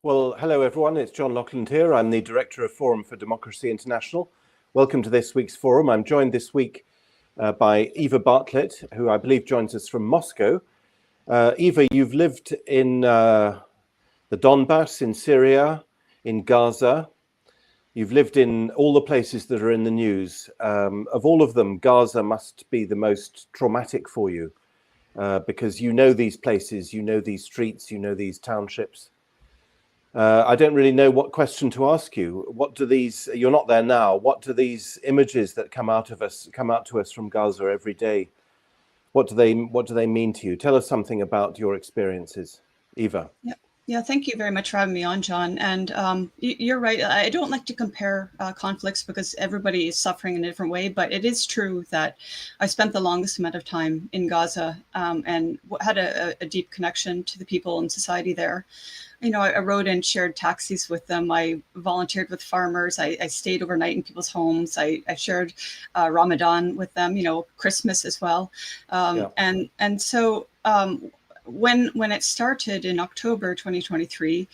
Well, hello everyone. It's John Lockland here. I'm the Director of Forum for Democracy International. Welcome to this week's forum. I'm joined this week by Eva Bartlett, who I believe joins us from Moscow. Eva, you've lived in the Donbass, in Syria, in Gaza. You've lived in all the places that are in the news. Of all of them, Gaza must be the most traumatic for you because you know these places, you know these streets, you know these townships. I don't really know what question to ask you. What do these, you're not there now, what do these images that come out to us from Gaza every day, what do they mean to you? Tell us something about your experiences, Eva. Yeah, thank you very much for having me on, John. And you're right. I don't like to compare conflicts because everybody is suffering in a different way. But it is true that I spent the longest amount of time in Gaza and had a deep connection to the people and society there. You know, I rode and shared taxis with them. I volunteered with farmers. I stayed overnight in people's homes. I shared Ramadan with them, you know, Christmas as well. And so when it started in October 2023,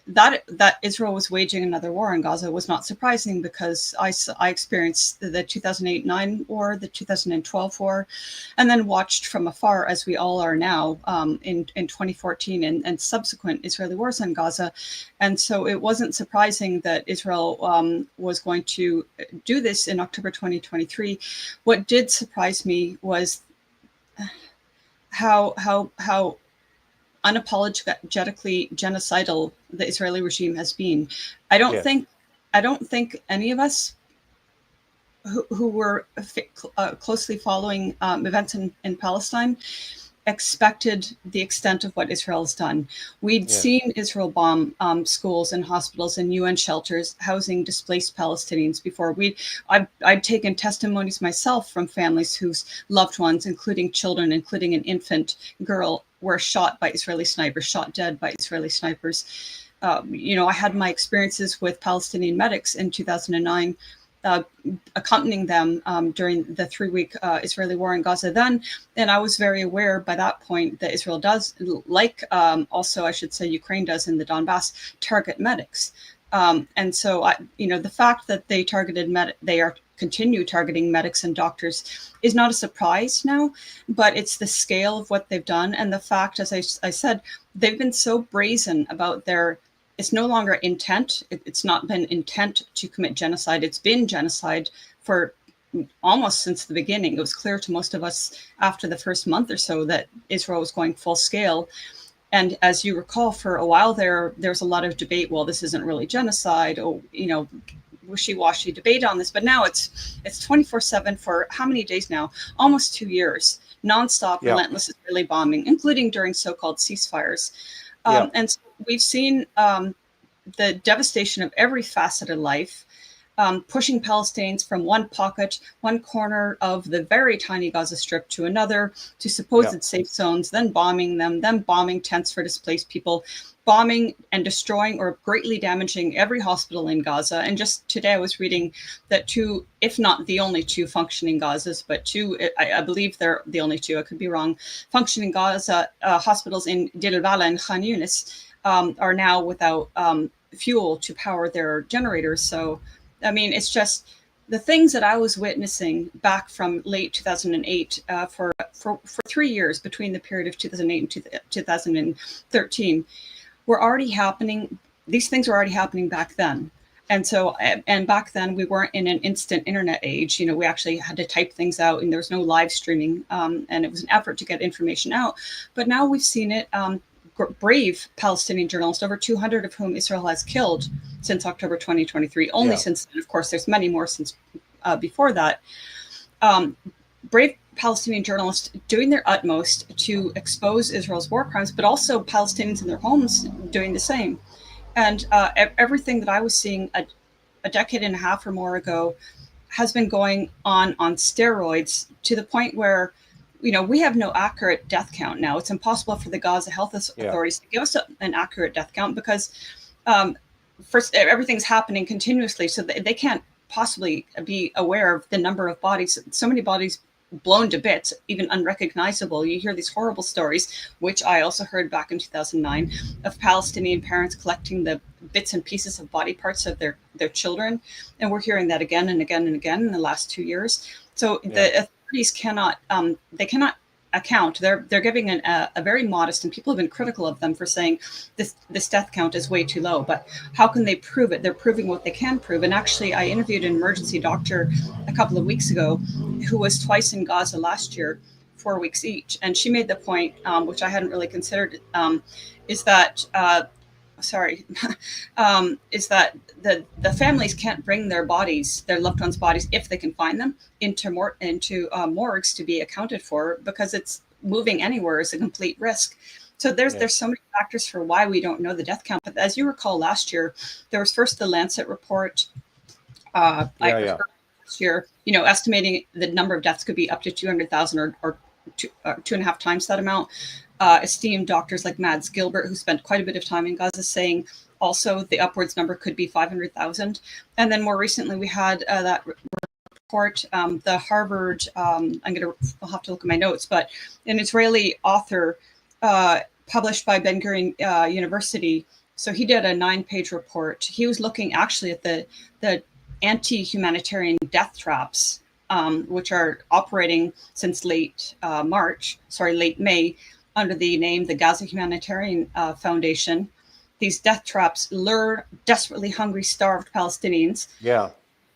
that Israel was waging another war in Gaza was not surprising because I experienced the 2008-9 war, the 2012 war, and then watched from afar, as we all are now, in 2014 and subsequent Israeli wars on Gaza. And so it wasn't surprising that Israel was going to do this in October 2023. What did surprise me was how unapologetically genocidal the Israeli regime has been. I don't think any of us who were closely following events in Palestine expected the extent of what Israel's done. We'd seen Israel bomb schools and hospitals and UN shelters housing displaced Palestinians before. I'd taken testimonies myself from families whose loved ones, including children, including an infant girl, were shot by Israeli snipers, shot dead by Israeli snipers. You know, I had my experiences with Palestinian medics in 2009, accompanying them during the 3-week Israeli war in Gaza then. And I was very aware by that point that Israel does, like also I should say Ukraine does in the Donbass, target medics. And so, you know, the fact that they continue targeting medics and doctors is not a surprise now, but it's the scale of what they've done. And the fact, as I said, they've been so brazen about it's no longer intent. It's not been intent to commit genocide. It's been genocide for almost since the beginning. It was clear to most of us after the first month or so that Israel was going full scale. And as you recall, for a while there's a lot of debate. Well, this isn't really genocide. Oh, you know, wishy-washy debate on this. But now it's 24/7 for how many days now? Almost 2 years, nonstop, relentless Israeli bombing, including during so-called ceasefires. And so we've seen the devastation of every facet of life, pushing Palestinians from one pocket, one corner of the very tiny Gaza Strip to another, to supposed safe zones, then bombing them, then bombing tents for displaced people, bombing and destroying or greatly damaging every hospital in Gaza. And just today I was reading that 2, if not the only 2 functioning Gazas, but 2, I believe they're the only 2, I could be wrong, functioning Gaza hospitals in Deir al-Balah and Khan Yunis are now without fuel to power their generators. So, I mean, it's just the things that I was witnessing back from late 2008 for 3 years between the period of 2008 and 2013 were already happening. These things were already happening back then. And so, and back then we weren't in an instant internet age. You know, we actually had to type things out and there was no live streaming. And it was an effort to get information out. But now we've seen it. Brave Palestinian journalists, over 200 of whom Israel has killed since October 2023. Only since then, of course, there's many more since before that. Brave Palestinian journalists doing their utmost to expose Israel's war crimes, but also Palestinians in their homes doing the same. And everything that I was seeing a decade and a half or more ago has been going on steroids to the point where, you know, we have no accurate death count now. It's impossible for the Gaza health authorities to give us an accurate death count because first, everything's happening continuously. So they can't possibly be aware of the number of bodies. So many bodies blown to bits, even unrecognizable. You hear these horrible stories, which I also heard back in 2009, of Palestinian parents collecting the bits and pieces of body parts of their children. And we're hearing that again and again and again in the last 2 years. So the authorities cannot, they cannot account. They're giving a very modest, and people have been critical of them for saying this death count is way too low. But how can they prove it? They're proving what they can prove. And actually, I interviewed an emergency doctor a couple of weeks ago who was twice in Gaza last year, 4 weeks each, and she made the point, which I hadn't really considered, is that is that the families can't bring their loved ones' bodies, if they can find them, into morgues to be accounted for, because it's moving anywhere is a complete risk. So there's so many factors for why we don't know the death count. But as you recall, last year there was first the Lancet report. Last year, estimating the number of deaths could be up to 200,000 or 2.5 times that amount. Esteemed doctors like Mads Gilbert, who spent quite a bit of time in Gaza, saying also the upwards number could be 500,000. And then more recently, we had that report, the Harvard, I'll have to look at my notes, but an Israeli author published by Ben Gurion University. So he did a 9-page report. He was looking actually at the anti-humanitarian death traps, which are operating since late May, under the name the Gaza Humanitarian Foundation. These death traps lure desperately hungry, starved Palestinians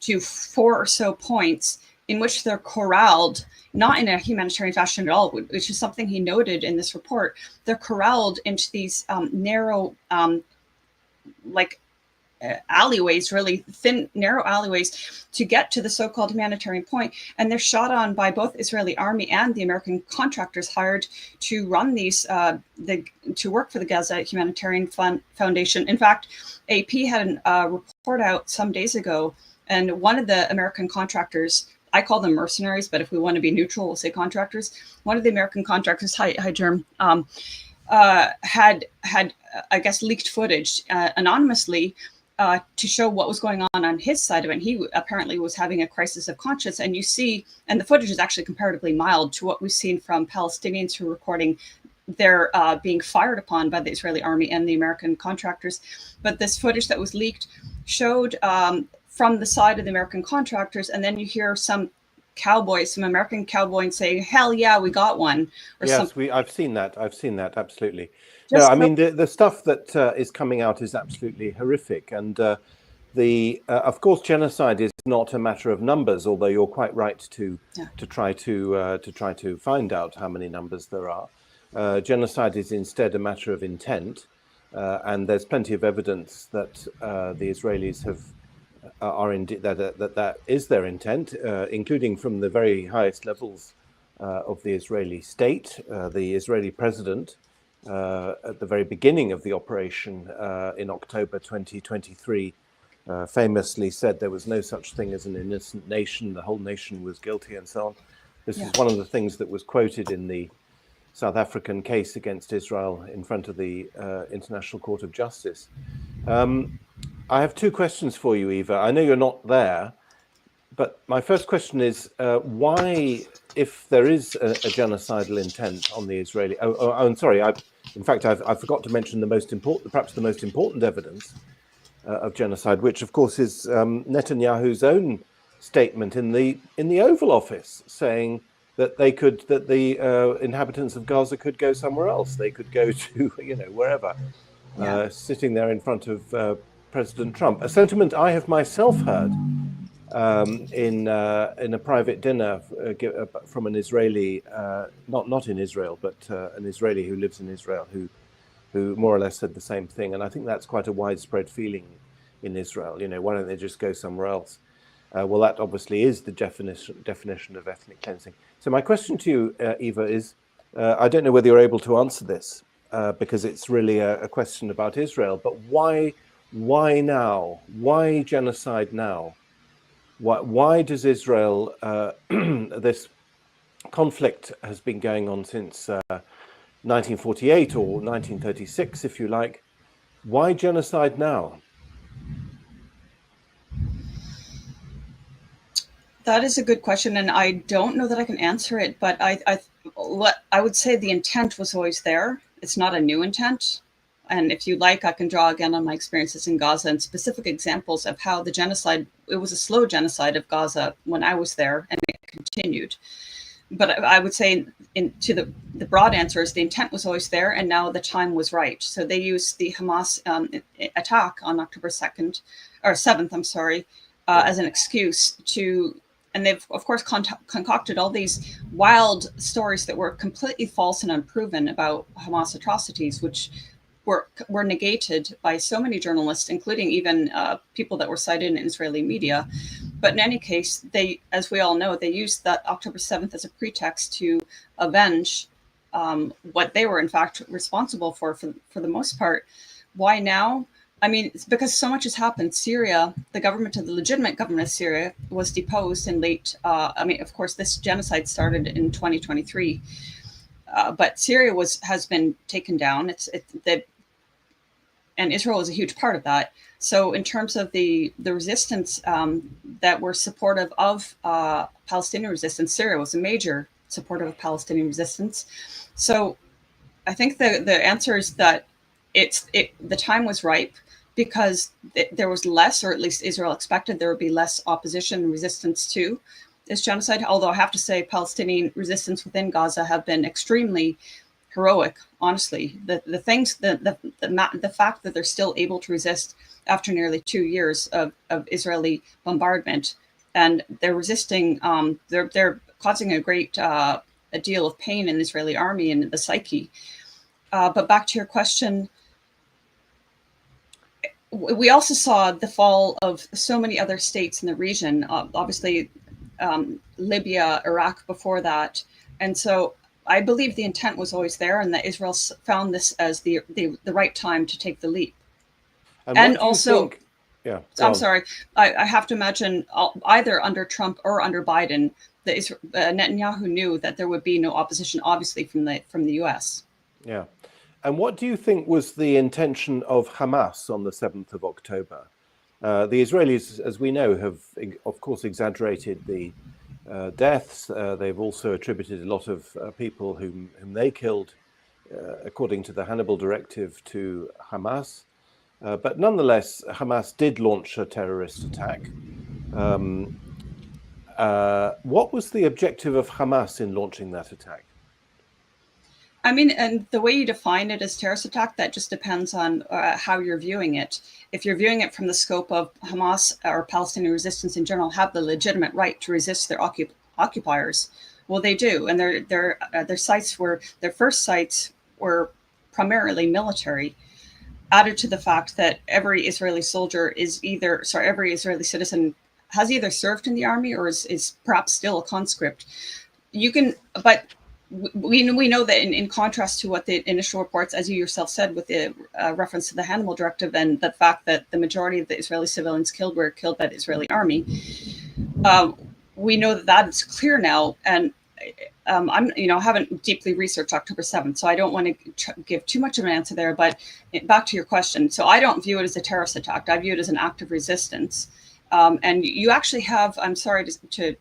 to 4 or so points in which they're corralled, not in a humanitarian fashion at all, which is something he noted in this report. They're corralled into these narrow, alleyways, really thin, narrow alleyways, to get to the so-called humanitarian point. And they're shot on by both Israeli army and the American contractors hired to run these, to work for the Gaza Humanitarian Foundation. In fact, AP had a report out some days ago, and one of the American contractors, I call them mercenaries, but if we want to be neutral, we'll say contractors. One of the American contractors, hi Germ, had I guess leaked footage anonymously to show what was going on his side of it. And he apparently was having a crisis of conscience. And you see, and the footage is actually comparatively mild to what we've seen from Palestinians who are reporting they're being fired upon by the Israeli army and the American contractors. But this footage that was leaked showed from the side of the American contractors, and then you hear some American cowboys saying, "Hell yeah, we got one." I've seen that, absolutely. I mean, the stuff that is coming out is absolutely horrific. And of course, genocide is not a matter of numbers, although you're quite right to try to find out how many numbers there are. Genocide is instead a matter of intent. And there's plenty of evidence that the Israelis that is their intent, including from the very highest levels of the Israeli state. The Israeli president, at the very beginning of the operation in October 2023, famously said there was no such thing as an innocent nation, the whole nation was guilty, and so on. This is one of the things that was quoted in the South African case against Israel in front of the International Court of Justice. I have 2 questions for you, Eva. I know you're not there, but my first question is why, if there is a genocidal intent on the Israeli... I'm sorry. I forgot to mention perhaps the most important evidence of genocide, which of course is Netanyahu's own statement in the Oval Office, saying that the inhabitants of Gaza could go somewhere else. They could go to wherever, sitting there in front of President Trump. A sentiment I have myself heard in a private dinner from an Israeli, not in Israel, but an Israeli who lives in Israel, who more or less said the same thing. And I think that's quite a widespread feeling in Israel. Why don't they just go somewhere else? Well, that obviously is the definition of ethnic cleansing. So my question to you, Eva, is I don't know whether you're able to answer this because it's really a question about Israel, but why now? Why genocide now? Why does Israel, this conflict has been going on since 1948 or 1936, if you like. Why genocide now? That is a good question, and I don't know that I can answer it. But I would say the intent was always there. It's not a new intent. And if you like, I can draw again on my experiences in Gaza and specific examples of how the genocide. It was a slow genocide of Gaza when I was there, and it continued. But I would say, to the broad answer is the intent was always there, and now the time was right. So they used the Hamas attack on October 2nd or 7th, I'm sorry, as an excuse to, and they've of course concocted all these wild stories that were completely false and unproven about Hamas atrocities, which were negated by so many journalists, including even people that were cited in Israeli media. But in any case, they, as we all know, they used that October 7th as a pretext to avenge what they were in fact responsible for the most part. Why now? I mean, it's because so much has happened. Syria, the legitimate government of Syria, was deposed in late. Of course, this genocide started in 2023, but Syria has been taken down. And Israel is a huge part of that. So in terms of the resistance that were supportive of Palestinian resistance, Syria was a major supporter of Palestinian resistance. So I think the answer is that the time was ripe because there was less, or at least Israel expected there would be less opposition and resistance to this genocide. Although I have to say Palestinian resistance within Gaza have been extremely heroic, honestly. The fact that they're still able to resist after nearly 2 years of Israeli bombardment, and they're resisting, they're causing a great a deal of pain in the Israeli army and the psyche. But back to your question, we also saw the fall of so many other states in the region, obviously Libya, Iraq before that. And so I believe the intent was always there, and that Israel found this as the right time to take the leap. And also, yeah, I'm sorry, I have to imagine either under Trump or under Biden, Netanyahu knew that there would be no opposition, obviously, from the U.S. Yeah. And what do you think was the intention of Hamas on the 7th of October? The Israelis, as we know, have, of course, exaggerated the deaths. They've also attributed a lot of people whom they killed, according to the Hannibal Directive, to Hamas. But nonetheless, Hamas did launch a terrorist attack. What was the objective of Hamas in launching that attack? I mean, and the way you define it as terrorist attack, that just depends on how you're viewing it. If you're viewing it from the scope of Hamas or Palestinian resistance in general have the legitimate right to resist their occupiers, well, they do, and their first sites were primarily military. Added to the fact that every Israeli every Israeli citizen has either served in the army or is perhaps still a conscript. But we know that in contrast to what the initial reports, as you yourself said, with the reference to the Hannibal Directive and the fact that the majority of the Israeli civilians killed were killed by the Israeli army, we know that is clear now. And I haven't deeply researched October 7th, so I don't want to give too much of an answer there. But back to your question, so I don't view it as a terrorist attack. I view it as an act of resistance. And you actually have, I'm sorry to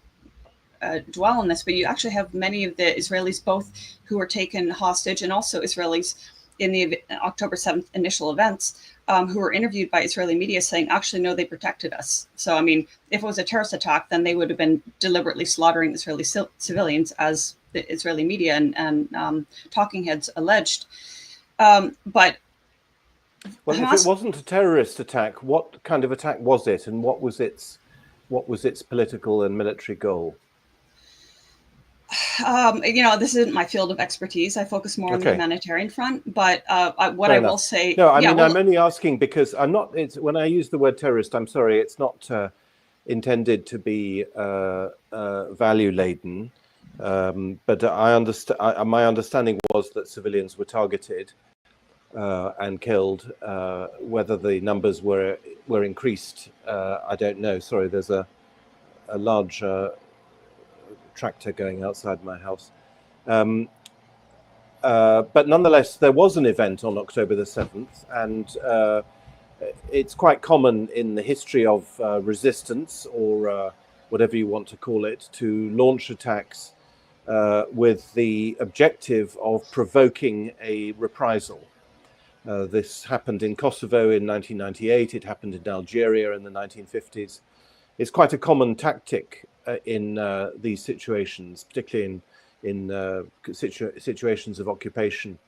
dwell on this, but you actually have many of the Israelis, both who were taken hostage and also Israelis in the October 7th initial events, who were interviewed by Israeli media saying, actually, no, they protected us. So, I mean, if it was a terrorist attack, then they would have been deliberately slaughtering Israeli civilians, as the Israeli media and talking heads alleged. But well, Hamas, if it wasn't a terrorist attack, what kind of attack was it, and what was its political and military goal? This isn't my field of expertise. I focus more on the humanitarian front. But what I will say, no, I mean, I'm only asking because I'm not. When I use the word terrorist, I'm sorry, it's not intended to be value laden. But I understand. My understanding was that civilians were targeted and killed. Whether the numbers were increased, I don't know. Sorry, there's a large tractor going outside my house. But nonetheless, there was an event on October the 7th, and it's quite common in the history of resistance or whatever you want to call it, to launch attacks with the objective of provoking a reprisal. This happened in Kosovo in 1998. It happened in Algeria in the 1950s. It's quite a common tactic in these situations, particularly in situations of occupation.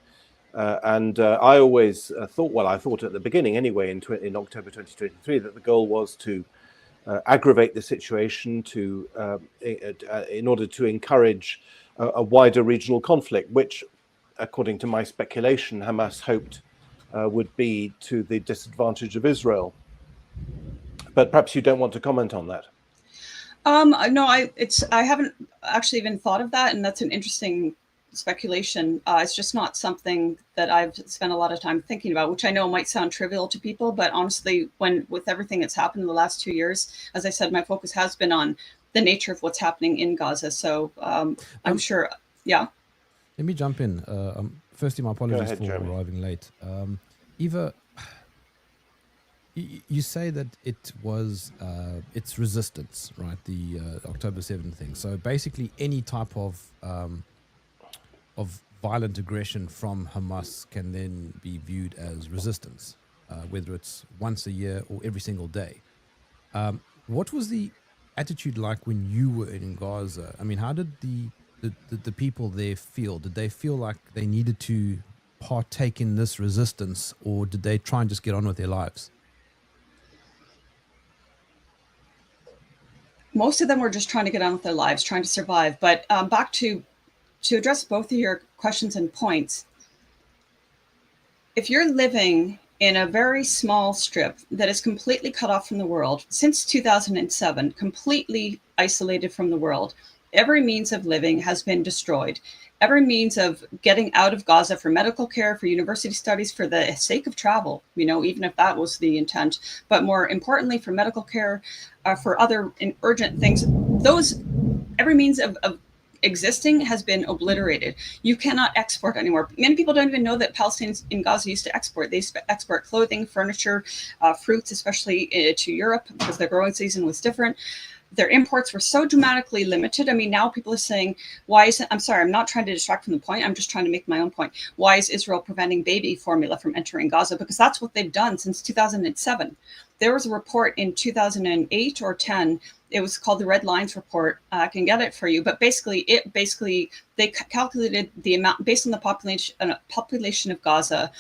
And I always thought, well, I thought at the beginning anyway, in October 2023, that the goal was to aggravate the situation in order to encourage a wider regional conflict, which, according to my speculation, Hamas hoped would be to the disadvantage of Israel. But perhaps you don't want to comment on that. No, I haven't actually even thought of that, and that's an interesting speculation. It's just not something that I've spent a lot of time thinking about, which I know might sound trivial to people, but honestly, with everything that's happened in the last 2 years, as I said, my focus has been on the nature of what's happening in Gaza. So I'm sure, yeah. Let me jump in. Firstly, my apologies for Jeremy. arriving late. Eva, you say that it was its resistance, right? The October 7th thing. So basically, any type of violent aggression from Hamas can then be viewed as resistance, whether it's once a year or every single day. What was the attitude like when you were in Gaza? I mean, how did the people there feel? Did they feel like they needed to partake in this resistance, or did they try and just get on with their lives? Most of them were just trying to get on with their lives, trying to survive. But back to address both of your questions and points, if you're living in a very small strip that is completely cut off from the world since 2007, completely isolated from the world, every means of living has been destroyed. Every means of getting out of Gaza for medical care, for university studies, for the sake of travel, even if that was the intent, but more importantly, for medical care, for other urgent things, every means of existing has been obliterated. You cannot export anymore. Many people don't even know that Palestinians in Gaza used to export. They used to export clothing, furniture, fruits, especially to Europe, because their growing season was different. Their imports were so dramatically limited. I mean, now people are saying, I'm sorry, I'm not trying to distract from the point. I'm just trying to make my own point. Why is Israel preventing baby formula from entering Gaza? Because that's what they've done since 2007. There was a report in 2008 or 10. It was called the Red Lines Report. I can get it for you. But basically, they calculated the amount based on the population of Gaza,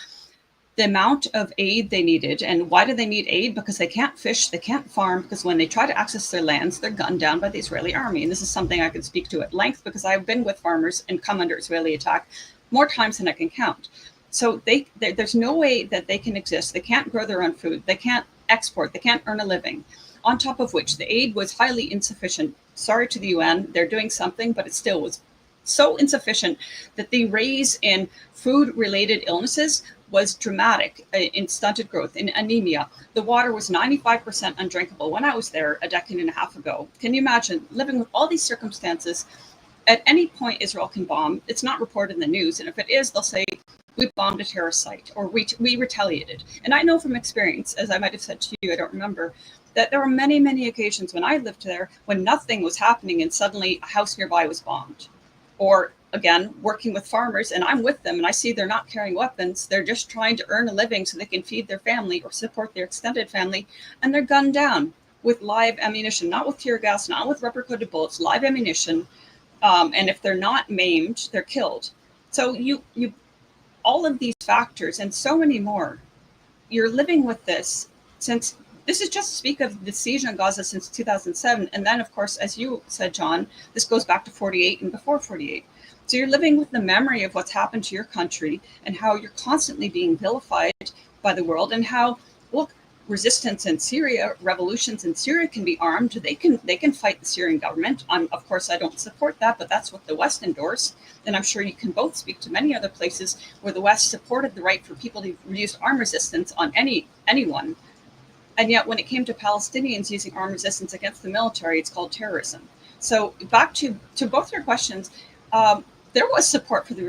the amount of aid they needed. And why do they need aid? Because they can't fish, they can't farm, because when they try to access their lands, they're gunned down by the Israeli army. And this is something I could speak to at length, because I've been with farmers and come under Israeli attack more times than I can count. So there's no way that they can exist. They can't grow their own food. They can't export. They can't earn a living. On top of which, the aid was highly insufficient. Sorry to the UN, they're doing something, but it still was so insufficient that the raise in food-related illnesses was dramatic, in stunted growth, in anemia. The water was 95% undrinkable when I was there a decade and a half ago. Can you imagine living with all these circumstances? At any point, Israel can bomb. It's not reported in the news. And if it is, they'll say, we bombed a terrorist site, or we retaliated. And I know from experience, as I might have said to you, I don't remember, that there were many, many occasions when I lived there when nothing was happening and suddenly a house nearby was bombed. Or again, working with farmers, and I'm with them and I see they're not carrying weapons. They're just trying to earn a living so they can feed their family or support their extended family. And they're gunned down with live ammunition, not with tear gas, not with rubber-coated bullets, live ammunition. And if they're not maimed, they're killed. So you all of these factors and so many more, you're living with this since, this is just to speak of the siege on Gaza since 2007. And then, of course, as you said, John, this goes back to 48 and before 48. So you're living with the memory of what's happened to your country and how you're constantly being vilified by the world, and how, look, resistance in Syria, revolutions in Syria can be armed. They can fight the Syrian government. Of course, I don't support that, but that's what the West endorsed. And I'm sure you can both speak to many other places where the West supported the right for people to use armed resistance on anyone. And yet when it came to Palestinians using armed resistance against the military, it's called terrorism. So back to both your questions, there was support for the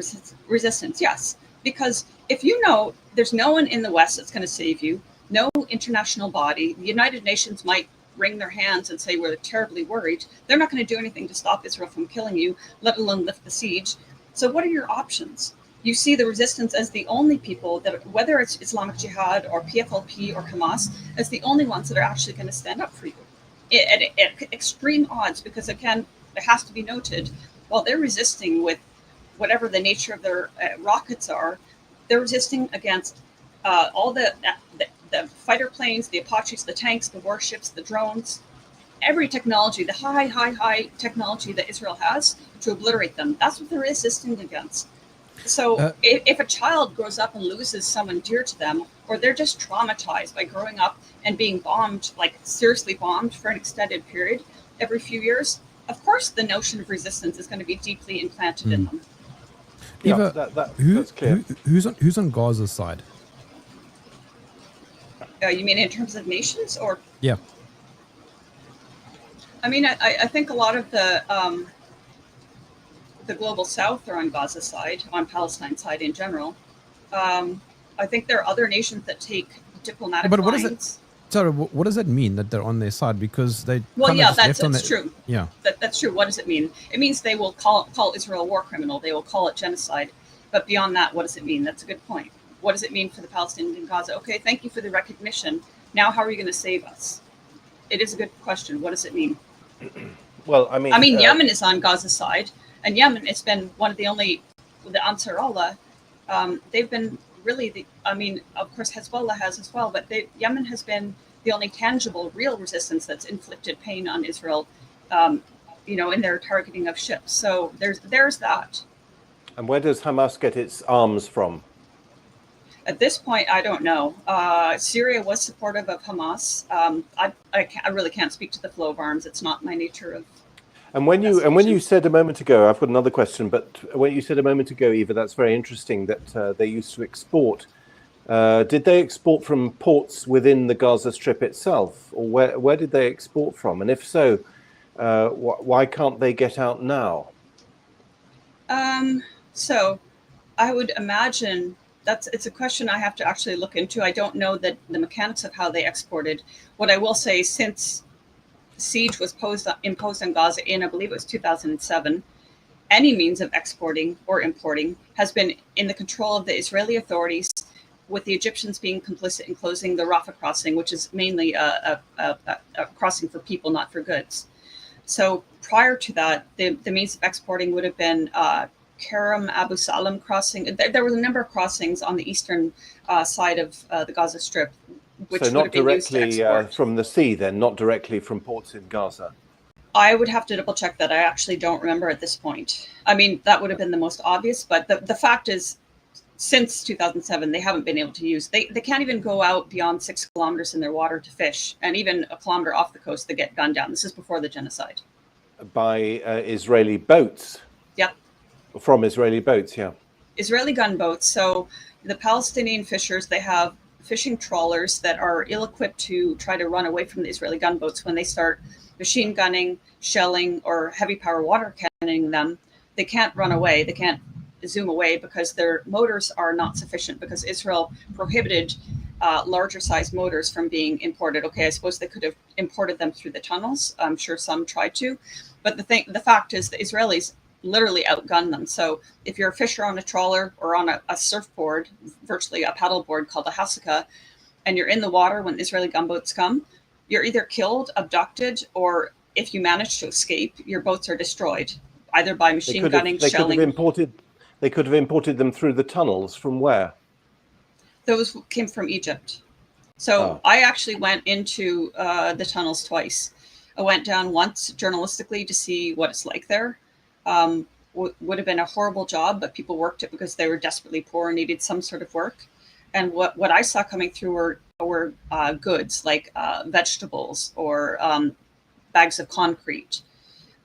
resistance, yes. Because if you know there's no one in the West that's going to save you, no international body, the United Nations might wring their hands and say we're terribly worried, they're not going to do anything to stop Israel from killing you, let alone lift the siege. So what are your options? You see the resistance as the only people that, whether it's Islamic Jihad or PFLP or Hamas, as the only ones that are actually going to stand up for you at extreme odds. Because again, it has to be noted, while they're resisting with whatever the nature of their rockets are, they're resisting against all the fighter planes, the Apaches, the tanks, the warships, the drones, every technology, the high technology that Israel has to obliterate them. That's what they're resisting against. So if a child grows up and loses someone dear to them, or they're just traumatized by growing up and being bombed, like seriously bombed for an extended period every few years, of course the notion of resistance is going to be deeply implanted in them. Eva, that's clear. Who's on Gaza's side? You mean in terms of nations, or? Yeah. I mean, I think a lot of the global South are on Gaza's side, on Palestine's side in general. I think there are other nations that take diplomatic lines. What does that mean that they're on their side? Because they that's true. Yeah, that's true. What does it mean? It means they will call Israel a war criminal. They will call it genocide. But beyond that, what does it mean? That's a good point. What does it mean for the Palestinians in Gaza? Okay, thank you for the recognition. Now, how are you going to save us? It is a good question. What does it mean? Well, I mean, Yemen is on Gaza's side, and Yemen has been one of the only, the Ansar Allah. They've been really of course Hezbollah has as well, but Yemen has been the only tangible, real resistance that's inflicted pain on Israel, in their targeting of ships. So there's that. And where does Hamas get its arms from? At this point, I don't know. Syria was supportive of Hamas. I really can't speak to the flow of arms. It's not my nature of. And when you said a moment ago, I've got another question, but when you said a moment ago, Eva, that's very interesting that they used to export. Did they export from ports within the Gaza Strip itself, or where did they export from? And if so, why can't they get out now? So I would imagine it's a question I have to actually look into. I don't know the mechanics of how they exported. What I will say, since siege was imposed on Gaza in, I believe it was 2007, any means of exporting or importing has been in the control of the Israeli authorities, with the Egyptians being complicit in closing the Rafah crossing, which is mainly a crossing for people, not for goods. So prior to that, the means of exporting would have been Karam Abu Salam crossing. There was a number of crossings on the eastern side of the Gaza Strip, which so not would have been directly used to export. From the sea, then, not directly from ports in Gaza. I would have to double check that. I actually don't remember at this point. I mean, that would have been the most obvious, but the fact is, since 2007, they haven't been able to use. They can't even go out beyond 6 kilometers in their water to fish, and even a kilometer off the coast, they get gunned down. This is before the genocide. By Israeli boats. Yep. From Israeli boats, yeah. Israeli gunboats. So the Palestinian fishers, they have fishing trawlers that are ill-equipped to try to run away from the Israeli gunboats. When they start machine gunning, shelling, or heavy power water cannoning them, they can't run away. They can't zoom away because their motors are not sufficient, because Israel prohibited larger size motors from being imported. Okay, I suppose they could have imported them through the tunnels. I'm sure some tried to, but the fact is the Israelis literally outgunned them. So if you're a fisher on a trawler or on a surfboard, virtually a paddleboard called a hasaka, and you're in the water when Israeli gunboats come, you're either killed, abducted, or if you manage to escape, your boats are destroyed, either by machine gunning, shelling. They could have imported them through the tunnels. From where? Those came from Egypt. So I actually went into the tunnels twice. I went down once journalistically to see what it's like there. Would have been a horrible job, but people worked it because they were desperately poor and needed some sort of work. And what I saw coming through were goods like vegetables or bags of concrete.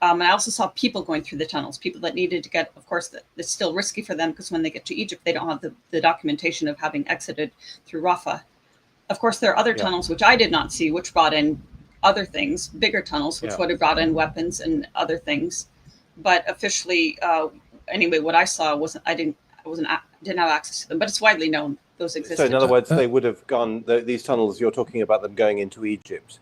And I also saw people going through the tunnels, people that needed to get, of course, it's still risky for them because when they get to Egypt, they don't have the documentation of having exited through Rafah. Of course, there are other tunnels, which I did not see, which brought in other things, bigger tunnels, which would have brought in weapons and other things. But officially, anyway, what I saw didn't have access to them, but it's widely known those existed. So in other words, they would have gone, these tunnels, you're talking about them going into Egypt.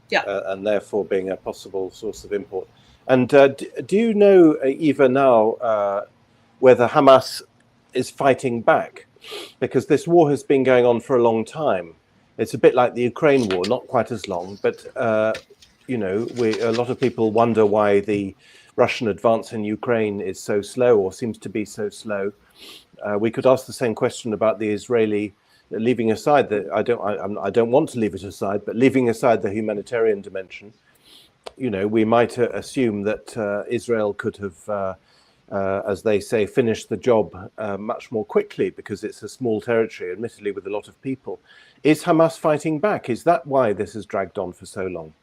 Yeah. And therefore being a possible source of import. And do you know, Eva, now whether Hamas is fighting back? Because this war has been going on for a long time. It's a bit like the Ukraine war, not quite as long, but a lot of people wonder why the Russian advance in Ukraine is so slow, or seems to be so slow. We could ask the same question about the Israeli, leaving aside that I don't want to leave it aside, but leaving aside the humanitarian dimension. We might assume that Israel could have, as they say, finished the job much more quickly, because it's a small territory, admittedly with a lot of people. Is Hamas fighting back? Is that why this has dragged on for so long?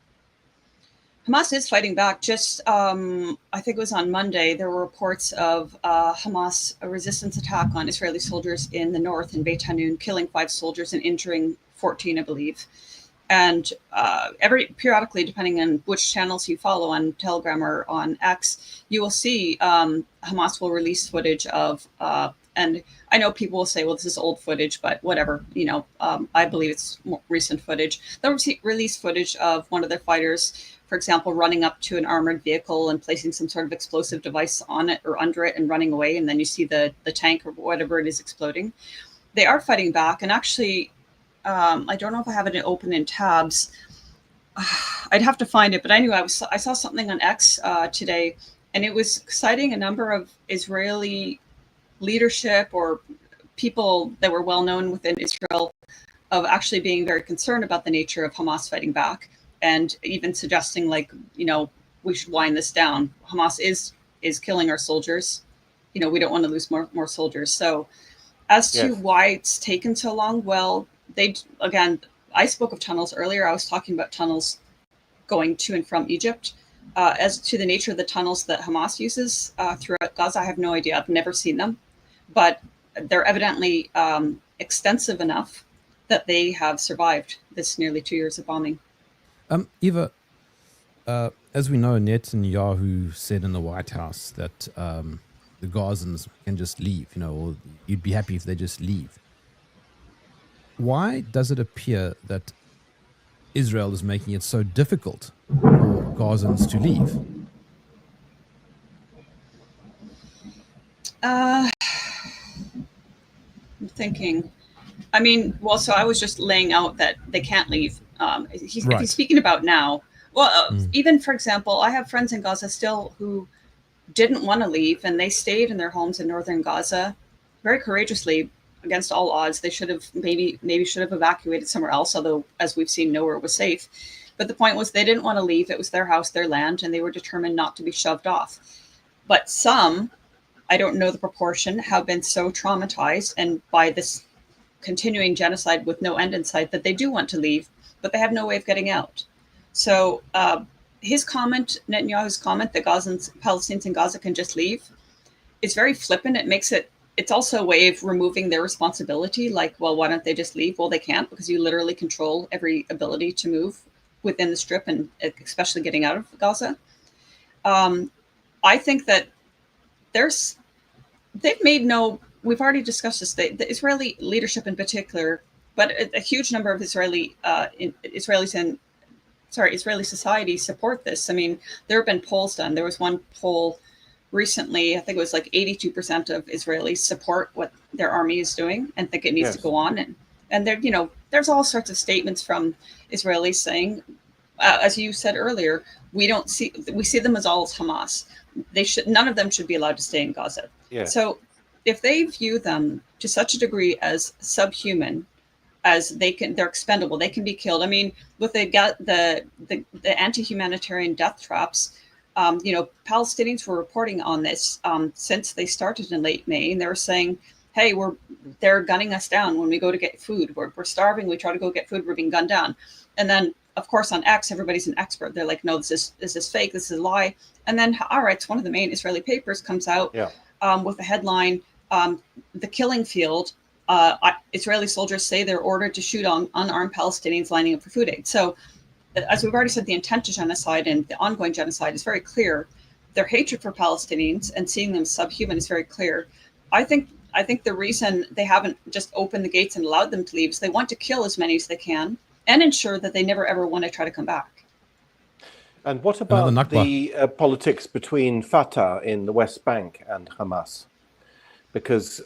Hamas is fighting back. Just, I think it was on Monday, there were reports of Hamas a resistance attack on Israeli soldiers in the north in Beit Hanun, killing 5 soldiers and injuring 14, I believe. And periodically, depending on which channels you follow on Telegram or on X, you will see Hamas will release footage of, and I know people will say, well, this is old footage, but whatever, I believe it's more recent footage. They'll release footage of one of their fighters, for example, running up to an armored vehicle and placing some sort of explosive device on it or under it and running away. And then you see the tank or whatever it is exploding. They are fighting back. And actually, I don't know if I have it open in tabs. I'd have to find it. But anyway, I saw something on X today, and it was citing a number of Israeli leadership or people that were well known within Israel of actually being very concerned about the nature of Hamas fighting back, and even suggesting, like, we should wind this down. Hamas is killing our soldiers. We don't want to lose more soldiers. So as to why it's taken so long, well, I spoke of tunnels earlier. I was talking about tunnels going to and from Egypt. As to the nature of the tunnels that Hamas uses throughout Gaza, I have no idea. I've never seen them, but they're evidently extensive enough that they have survived this nearly 2 years of bombing. Eva, as we know, Netanyahu said in the White House that the Gazans can just leave, or you'd be happy if they just leave. Why does it appear that Israel is making it so difficult for Gazans to leave? I'm thinking. So I was just laying out that they can't leave. If he's speaking about now, even, for example, I have friends in Gaza still who didn't want to leave, and they stayed in their homes in northern Gaza very courageously against all odds. They should have maybe should have evacuated somewhere else, although, as we've seen, nowhere was safe. But the point was, they didn't want to leave. It was their house, their land, and they were determined not to be shoved off. But some, I don't know the proportion, have been so traumatized and by this continuing genocide with no end in sight that they do want to leave, but they have no way of getting out. So his comment, Netanyahu's comment, that Palestinians in Gaza can just leave, it's very flippant. It's also a way of removing their responsibility. Like, well, why don't they just leave? Well, they can't, because you literally control every ability to move within the Strip, and especially getting out of Gaza. I think that we've already discussed this, the Israeli leadership in particular, but a huge number of Israeli society support this. There have been polls done. There was one poll recently, I think it was like 82% of Israelis support what their army is doing and think it needs to go on. And there, there's all sorts of statements from Israelis saying, as you said earlier, we see them as all as Hamas. None of them should be allowed to stay in Gaza. Yeah. So if they view them to such a degree as subhuman, as they're expendable, they can be killed. With the anti-humanitarian death traps, Palestinians were reporting on this since they started in late May, and they were saying, hey, they're gunning us down when we go to get food. We're starving. We try to go get food. We're being gunned down. And then, of course, on X, everybody's an expert. They're like, no, this is fake. This is a lie. And then Haaretz, one of the main Israeli papers, comes out with a headline, the killing field. Israeli soldiers say they're ordered to shoot on unarmed Palestinians lining up for food aid. So, as we've already said, the intent to genocide and the ongoing genocide is very clear. Their hatred for Palestinians and seeing them subhuman is very clear. I think the reason they haven't just opened the gates and allowed them to leave is they want to kill as many as they can and ensure that they never ever want to try to come back. And what Another about Nakba. the politics between Fatah in the West Bank and Hamas? Because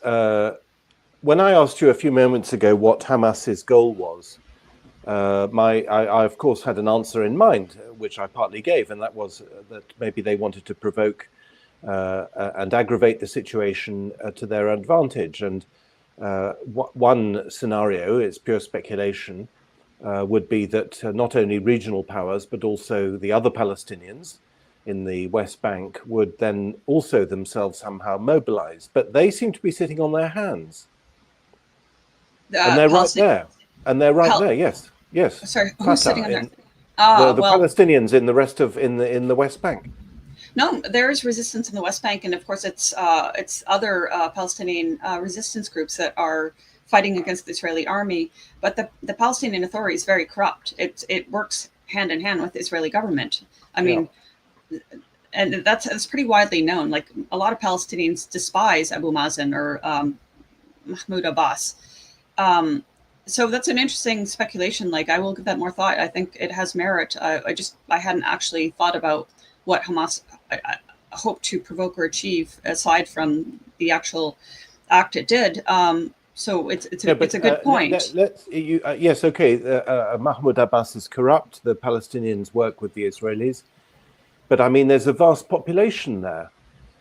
when I asked you a few moments ago what Hamas's goal was, I of course had an answer in mind, which I partly gave, and that was that maybe they wanted to provoke and aggravate the situation to their advantage. And one scenario, it's pure speculation, would be that not only regional powers, but also the other Palestinians in the West Bank would then also themselves somehow mobilize. But they seem to be sitting on their hands. And they're right there. And they're right there, yes. Yes. Sorry, who's Fatah sitting on there? the Palestinians in the rest of in the West Bank. No, there is resistance in the West Bank, and of course, it's other Palestinian resistance groups that are fighting against the Israeli army. But the Palestinian Authority is very corrupt. It works hand in hand with the Israeli government. I mean, and that's pretty widely known. Like a lot of Palestinians despise Abu Mazen or Mahmoud Abbas. So that's an interesting speculation. Like I will give that more thought. I think it has merit. I hadn't actually thought about what Hamas hoped to provoke or achieve aside from the actual act it did. So it's a good point. Yes, okay. Mahmoud Abbas is corrupt. The Palestinians work with the Israelis, but I mean, there's a vast population there.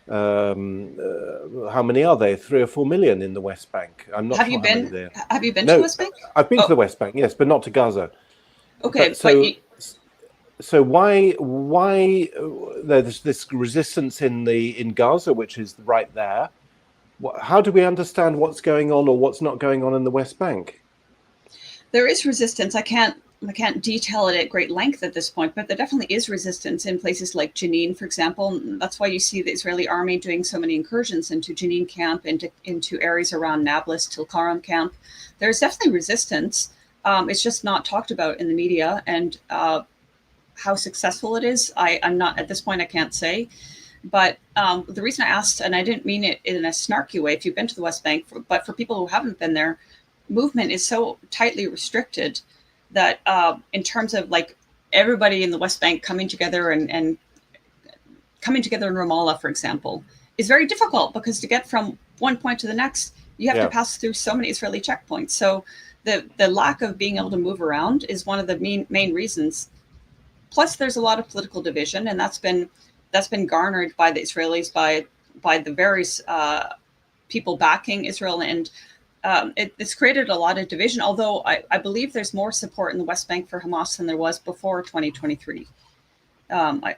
How many are there? 3 or 4 million in the West Bank. I'm not. Have you been to the West Bank? I've been to the West Bank, yes, but not to Gaza. Okay, so why there's this resistance in Gaza, which is right there? How do we understand what's going on or what's not going on in the West Bank? There is resistance. I can't detail it at great length at this point, but there definitely is resistance in places like Jenin, for example. That's why you see the Israeli army doing so many incursions into Jenin camp, into areas around Nablus, Tulkarem camp. There's definitely resistance. It's just not talked about in the media, and how successful it is, I'm not at this point. I can't say. But the reason I asked, and I didn't mean it in a snarky way, if you've been to the West Bank, but for people who haven't been there, movement is so tightly restricted that in terms of like everybody in the West Bank coming together and coming together in Ramallah, for example, is very difficult because to get from one point to the next, you have to pass through so many Israeli checkpoints. So the lack of being able to move around is one of the main reasons. Plus, there's a lot of political division, and that's been garnered by the Israelis, by the various people backing Israel, and it's created a lot of division. Although I believe there's more support in the West Bank for Hamas than there was before 2023. I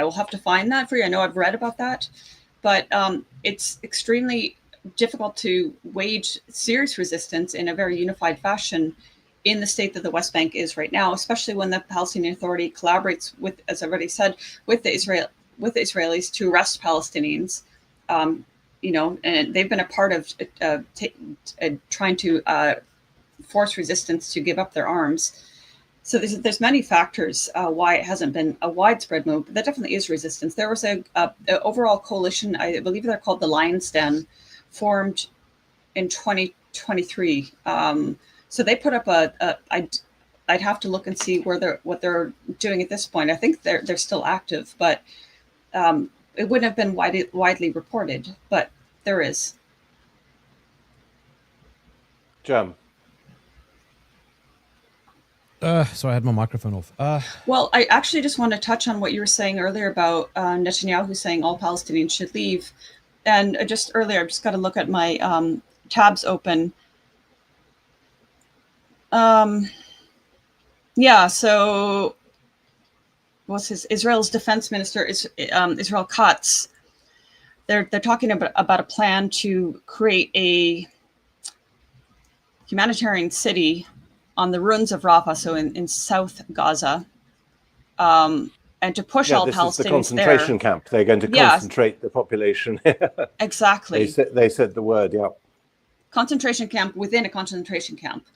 will have to find that for you. I know I've read about that, but it's extremely difficult to wage serious resistance in a very unified fashion in the state that the West Bank is right now, especially when the Palestinian Authority collaborates with, as I've already said, with the Israelis to arrest Palestinians. And they've been a part of trying to force resistance to give up their arms. So there's many factors why it hasn't been a widespread move, but there definitely is resistance. There was a overall coalition, I believe they're called the Lion's Den, formed in 2023. So they put up I'd have to look and see what they're doing at this point. I think they're still active, but it wouldn't have been widely reported, but there is. Jam. Sorry, I had my microphone off. Well, I actually just want to touch on what you were saying earlier about Netanyahu saying all Palestinians should leave. And just earlier, I've just got to look at my tabs open. So what's Israel's defense minister is Israel Katz. They're talking about a plan to create a humanitarian city on the ruins of Rafah, so in South Gaza, and to push all Palestinians there. This is the concentration camp. They're going to concentrate the population. Exactly. They said the word, yeah. Concentration camp within a concentration camp.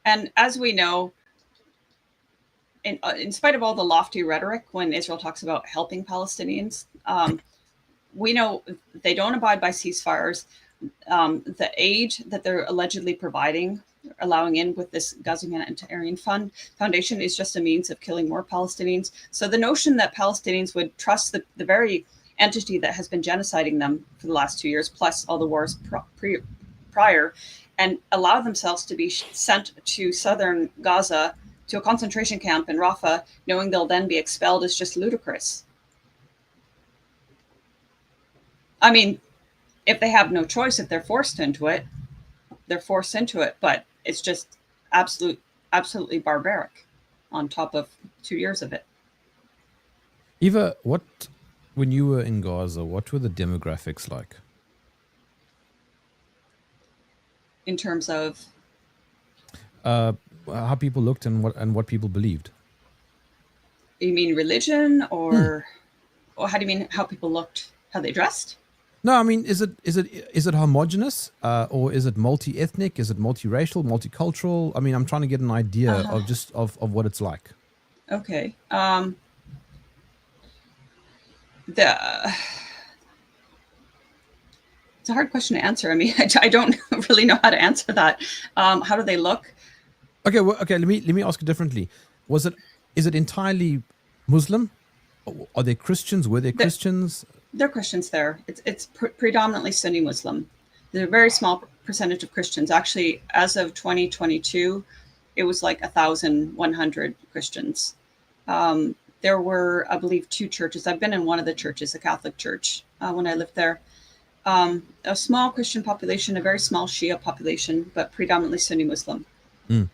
And as we know, in spite of all the lofty rhetoric when Israel talks about helping Palestinians, we know they don't abide by ceasefires. The aid that they're allegedly providing allowing in with this Gaza Humanitarian Foundation is just a means of killing more Palestinians. So the notion that Palestinians would trust the very entity that has been genociding them for the last 2 years, plus all the wars prior, and allow themselves to be sent to southern Gaza to a concentration camp in Rafah, knowing they'll then be expelled, is just ludicrous. I mean, if they have no choice, if they're forced into it, they're forced into it, but it's just absolutely barbaric on top of 2 years of it. Eva, when you were in Gaza, what were the demographics like? In terms of how people looked and what people believed. You mean religion, or how do you mean how people looked, how they dressed? No, I mean, is it homogenous, or is it multi-ethnic? Is it multiracial, multicultural? I mean, I'm trying to get an idea of what it's like. Okay. It's a hard question to answer. I mean, I don't really know how to answer that. How do they look? Okay. Well, okay. Let me ask it differently. Is it entirely Muslim? Are there Christians? Were there Christians? They're Christians there. It's predominantly Sunni Muslim. There's a very small percentage of Christians. Actually, as of 2022, it was like 1,100 Christians. There were, I believe, 2 churches. I've been in one of the churches, a Catholic church, when I lived there. A small Christian population, a very small Shia population, but predominantly Sunni Muslim. I'm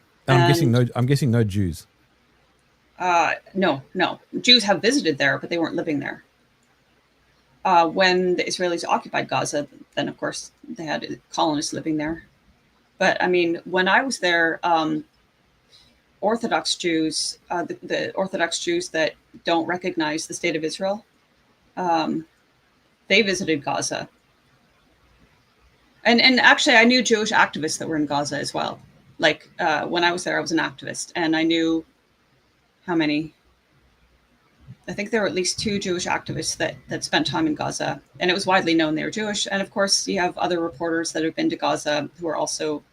guessing no Jews. No. Jews have visited there, but they weren't living there. When the Israelis occupied Gaza, then of course they had colonists living there. But I mean, when I was there, Orthodox Jews, the Orthodox Jews that don't recognize the state of Israel, they visited Gaza. And actually, I knew Jewish activists that were in Gaza as well. Like when I was there, I was an activist, and I knew how many. I think there were at least 2 Jewish activists that spent time in Gaza, and it was widely known they were Jewish. And of course, you have other reporters that have been to Gaza who are also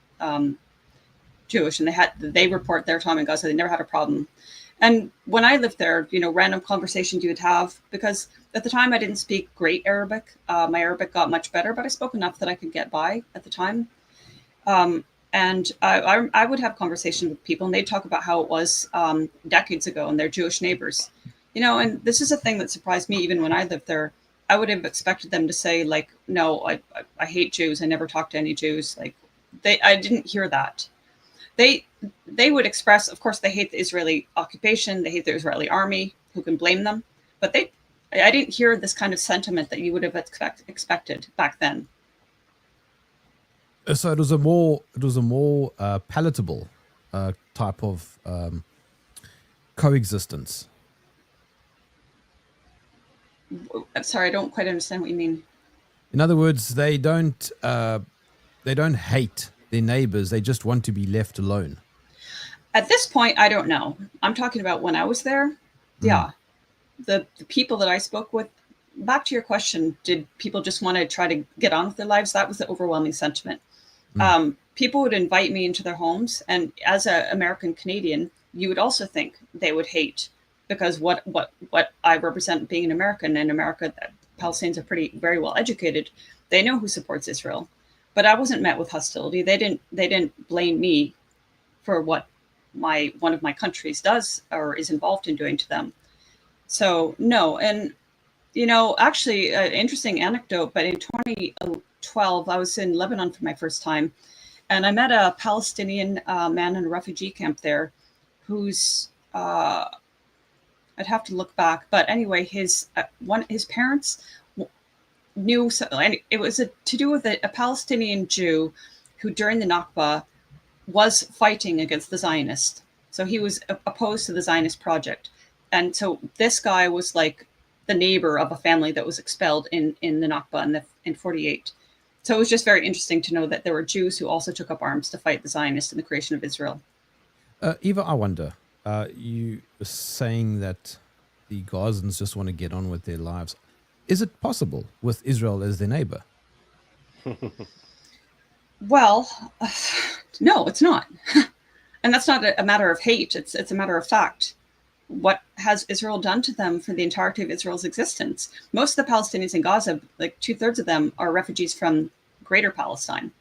Jewish, and they report their time in Gaza. They never had a problem. And when I lived there, random conversations you would have, because at the time I didn't speak great Arabic. My Arabic got much better, but I spoke enough that I could get by at the time. And I would have conversations with people, and they'd talk about how it was decades ago and their Jewish neighbors. And this is a thing that surprised me. Even when I lived there, I would have expected them to say, like, no, I hate Jews. I never talked to any Jews. Like, I didn't hear that. They would express, of course, they hate the Israeli occupation. They hate the Israeli army. Who can blame them? But I didn't hear this kind of sentiment that you would have expected back then. So it was a more palatable type of coexistence. I'm sorry, I don't quite understand what you mean. In other words, they don't hate their neighbors. They just want to be left alone. At this point, I don't know. I'm talking about when I was there. Yeah. The people that I spoke with, back to your question, did people just want to try to get on with their lives? That was the overwhelming sentiment. People would invite me into their homes. And as an American Canadian, you would also think they would hate, because what I represent being an American, in America, Palestinians are very well educated. They know who supports Israel. But I wasn't met with hostility. They didn't blame me for what one of my countries does or is involved in doing to them. So no. And actually, an interesting anecdote. But in 2012, I was in Lebanon for my first time, and I met a Palestinian man in a refugee camp there, who's I'd have to look back, but anyway, his parents knew. It was to do with a Palestinian Jew who, during the Nakba, was fighting against the Zionists. So he was opposed to the Zionist project, and so this guy was like the neighbor of a family that was expelled in the Nakba in 1948. So it was just very interesting to know that there were Jews who also took up arms to fight the Zionists in the creation of Israel. Eva, I wonder, you were saying that the Gazans just want to get on with their lives. Is it possible with Israel as their neighbor? Well, No, it's not. And that's not a matter of hate. It's a matter of fact. What has Israel done to them for the entirety of Israel's existence? Most of the Palestinians in Gaza, like 2/3 of them, are refugees from Greater Palestine.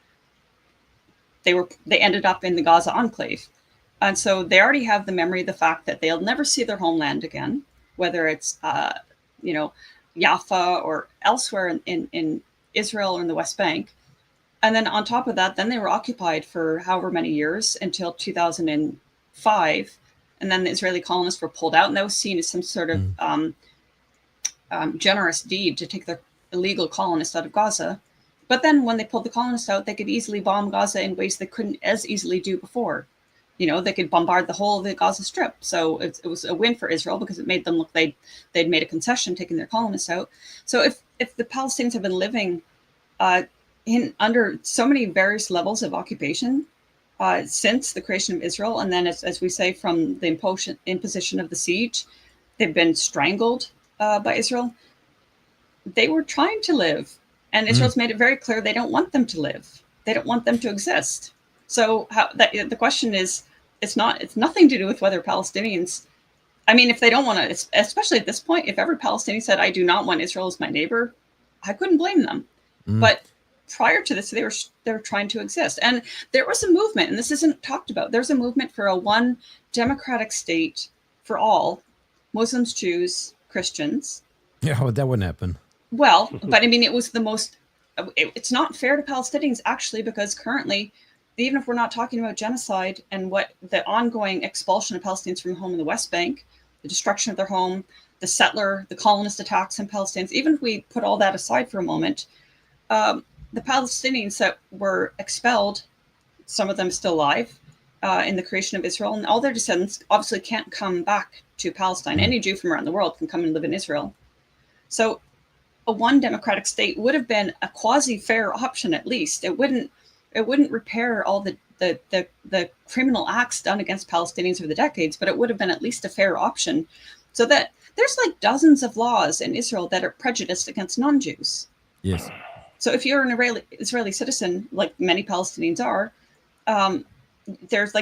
They ended up in the Gaza enclave. And so they already have the memory of the fact that they'll never see their homeland again, whether it's, Jaffa or elsewhere in Israel or in the West Bank. And then on top of that, then they were occupied for however many years until 2005. And then the Israeli colonists were pulled out, and that was seen as some sort of generous deed to take their illegal colonists out of Gaza. But then when they pulled the colonists out, they could easily bomb Gaza in ways they couldn't as easily do before. They could bombard the whole of the Gaza Strip. So it was a win for Israel because it made them look they'd made a concession taking their colonists out. So if the Palestinians have been living under so many various levels of occupation since the creation of Israel, and then as we say, from the imposition of the siege, they've been strangled by Israel. They were trying to live, and Israel's made it very clear they don't want them to live. They don't want them to exist. So the question is, it's nothing to do with whether Palestinians, I mean, if they don't want to, especially at this point, if every Palestinian said, I do not want Israel as my neighbor, I couldn't blame them. But prior to this, they were trying to exist. And there was a movement, and this isn't talked about, there's a movement for a one democratic state for all, Muslims, Jews, Christians. Yeah, well, that wouldn't happen. Well, but I mean, it was it's not fair to Palestinians, actually, because currently, even if we're not talking about genocide and what the ongoing expulsion of Palestinians from home in the West Bank, the destruction of their home, the colonist attacks on Palestinians, even if we put all that aside for a moment, the Palestinians that were expelled, some of them still alive, in the creation of Israel, and all their descendants obviously can't come back to Palestine. Any Jew from around the world can come and live in Israel. So a one democratic state would have been a quasi-fair option, at least. It wouldn't repair all the criminal acts done against Palestinians over the decades, but it would have been at least a fair option. So that there's like dozens of laws in Israel that are prejudiced against non-Jews. Yes. So if you're an Israeli citizen, like many Palestinians are, there's